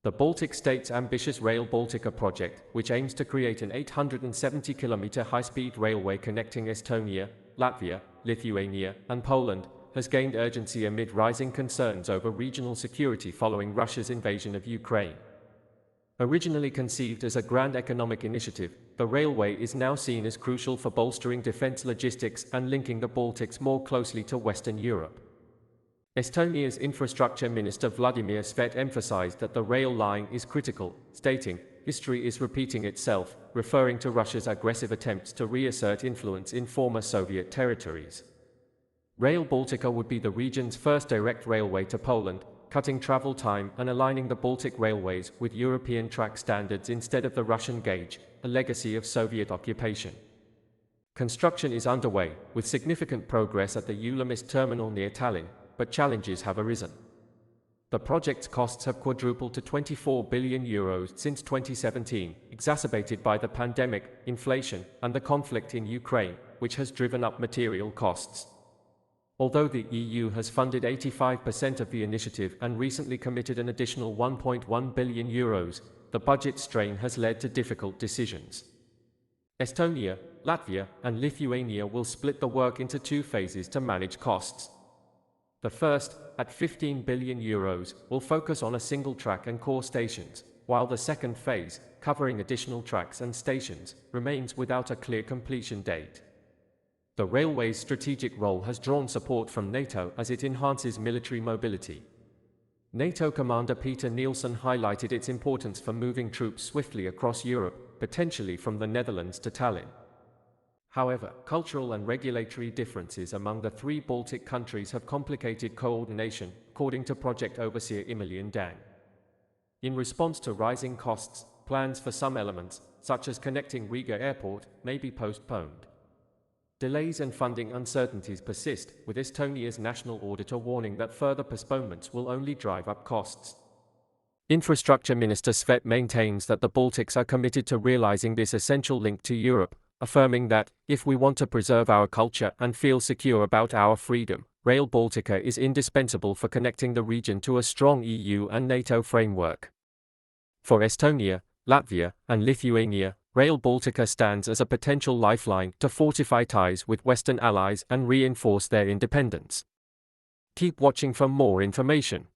The Baltic states' ambitious Rail Baltica project, which aims to create an 870-kilometer high-speed railway connecting Estonia, Latvia, Lithuania, and Poland, has gained urgency amid rising concerns over regional security following Russia's invasion of Ukraine. Originally conceived as a grand economic initiative, the railway is now seen as crucial for bolstering defense logistics and linking the Baltics more closely to Western Europe. Estonia's infrastructure minister Vladimir Svet emphasized that the rail line is critical, stating, "History is repeating itself," referring to Russia's aggressive attempts to reassert influence in former Soviet territories. Rail Baltica would be the region's first direct railway to Poland, cutting travel time and aligning the Baltic railways with European track standards instead of the Russian gauge, a legacy of Soviet occupation. Construction is underway, with significant progress at the Ulamist terminal near Tallinn, but challenges have arisen. The project's costs have quadrupled to €24 billion since 2017, exacerbated by the pandemic, inflation, and the conflict in Ukraine, which has driven up material costs. Although the EU has funded 85% of the initiative and recently committed an additional €1.1 billion, the budget strain has led to difficult decisions. Estonia, Latvia, and Lithuania will split the work into two phases to manage costs. The first, at €15 billion, will focus on a single track and core stations, while the second phase, covering additional tracks and stations, remains without a clear completion date. The railway's strategic role has drawn support from NATO as it enhances military mobility. NATO Commander Peter Nielsen highlighted its importance for moving troops swiftly across Europe, potentially from the Netherlands to Tallinn. However, cultural and regulatory differences among the three Baltic countries have complicated coordination, according to project overseer Emilian Dang. In response to rising costs, plans for some elements, such as connecting Riga Airport, may be postponed. Delays and funding uncertainties persist, with Estonia's national auditor warning that further postponements will only drive up costs. Infrastructure Minister Svet maintains that the Baltics are committed to realizing this essential link to Europe, affirming that, if we want to preserve our culture and feel secure about our freedom, Rail Baltica is indispensable for connecting the region to a strong EU and NATO framework. For Estonia, Latvia, and Lithuania, Rail Baltica stands as a potential lifeline to fortify ties with Western allies and reinforce their independence. Keep watching for more information.